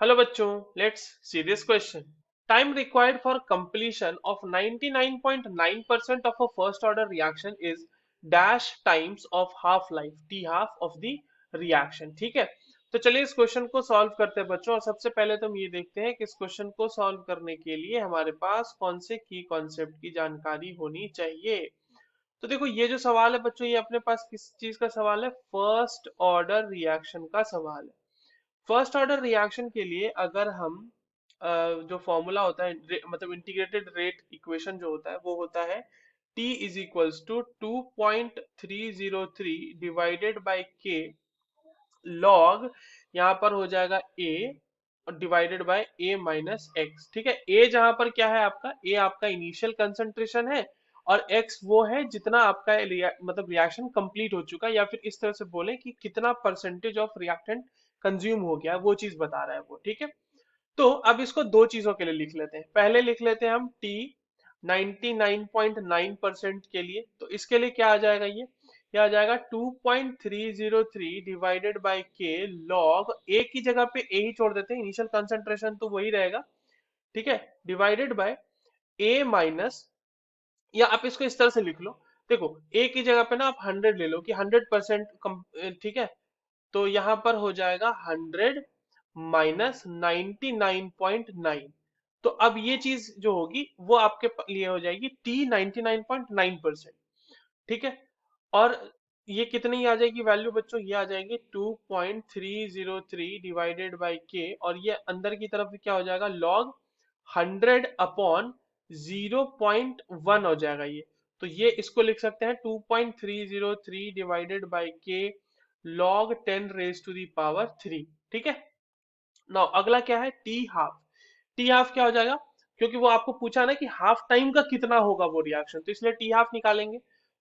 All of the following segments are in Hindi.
Hello बच्चों, let's see this question. Time required for completion of 99.9% of a first order reaction is dash times of half life, t half of the reaction. ठीक है, तो चलिए इस क्वेश्चन को सॉल्व करते हैं बच्चों। और सबसे पहले तो हम ये देखते हैं कि इस क्वेश्चन को सॉल्व करने के लिए हमारे पास कौन से की कॉन्सेप्ट की जानकारी होनी चाहिए। तो देखो ये जो सवाल है बच्चों, ये अपने पास किस चीज का सवाल है? फर्स्ट ऑर्डर रिएक्शन का सवाल है। फर्स्ट ऑर्डर रिएक्शन के लिए अगर हम जो फॉर्मूला होता है मतलब इंटीग्रेटेड रेट इक्वेशन जो होता है वो होता है T is equals to 2.303 divided by k log, यहाँ पर हो जाएगा A और divided by A minus x. ठीक है, A जहां पर क्या है आपका? A आपका इनिशियल कंसंट्रेशन है और X वो है जितना आपका मतलब रिएक्शन कंप्लीट हो चुका है, या फिर इस तरह से बोले कि कितना परसेंटेज ऑफ रिएक्टेंट कंज्यूम हो गया है, वो चीज बता रहा है वो। ठीक है, तो अब इसको दो चीजों के लिए लिख लेते हैं। पहले लिख लेते हैं हम टी 99.9% के लिए। तो इसके लिए क्या आ जाएगा? ये आ जाएगा 2.303 डिवाइडेड बाय के लॉग, ए की जगह पे ए ही छोड़ देते हैं, इनिशियल कंसंट्रेशन तो वही रहेगा। ठीक है, डिवाइडेड बाय ए माइनस, या आप इसको इस तरह से लिख लो। देखो ए की जगह पे ना आप 100 ले लो कि 100%। ठीक है, तो यहां पर हो जाएगा 100 माइनस 99.9। तो अब ये चीज जो होगी वो आपके लिए हो जाएगी टी 99.9%। ठीक है, और ये कितनी आ जाएगी वैल्यू बच्चों? ये आ जाएंगे 2.303 डिवाइडेड बाई के, और ये अंदर की तरफ क्या हो जाएगा? लॉग 100 अपॉन 0.1 हो जाएगा ये। तो ये इसको लिख सकते हैं 2.303 divided by k log 10 raise to the power 3। ठीक है, नाउ अगला क्या है? T half. टी हाफ क्या हो जाएगा? क्योंकि वो आपको पूछा ना कि हाफ टाइम का कितना होगा वो रिएक्शन, तो इसलिए टी हाफ निकालेंगे।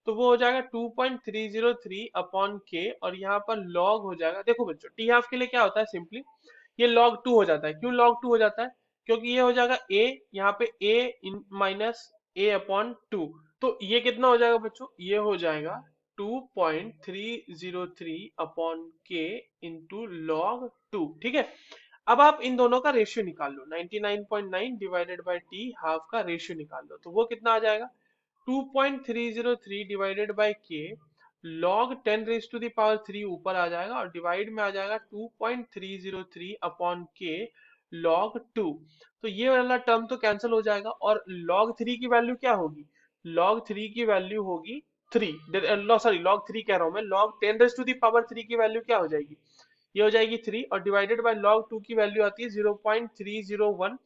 तो वो हो जाएगा 2.303 अपॉन के, और यहाँ पर लॉग हो जाएगा। देखो बच्चों, टी हाफ के लिए क्या होता है? सिंपली ये लॉग 2 हो जाता है। क्यों लॉग 2 हो जाता है? क्योंकि ये हो जाएगा ए, यहाँ पे ए इन माइनस ए अपॉन 2। तो ये कितना हो जाएगा बच्चों? ये हो जाएगा 2.303 अपॉन के इंटू लॉग 2। ठीक है, अब आप इन दोनों का रेशियो निकाल लो, 99.9 डिवाइडेड बाय टी हाफ का रेशियो निकाल लो। तो वो कितना आ जाएगा? 2.303 divided by k log 10 raise to the power 3 ऊपर आ जाएगा, और डिवाइड में आ जाएगा 2.303 अपॉन के लॉग 2। तो ये वाला टर्म तो कैंसिल हो जाएगा, और लॉग 3 की वैल्यू क्या होगी? लॉग 3 की वैल्यू होगी 3, सॉरी लॉग 3 कह रहा हूं मैं, log 10 raise to the power 3 की वैल्यू क्या हो जाएगी? ये हो जाएगी 3, और डिवाइडेड बाय लॉग 2 की वैल्यू आती है 0.301।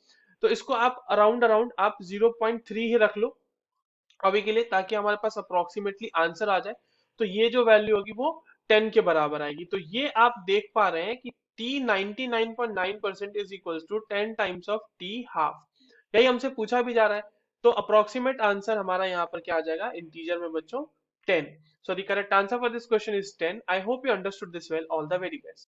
तो इसको आप अराउंड अराउंड आप 0.3 ही रख लो अभी के लिए, ताकि हमारे पास अप्रोक्सीमेटली आंसर आ जाए। तो ये जो वैल्यू होगी वो 10 के बराबर आएगी। तो ये आप देख पा रहे हैं कि t 99.9% is equals to 10 times of t half. यही हमसे पूछा भी जा रहा है। तो अप्रोक्सीमेट आंसर हमारा यहाँ पर क्या आ जाएगा इंटीजर में बच्चों? 10। So the correct answer for this question is 10. I hope you understood this well. All the very best.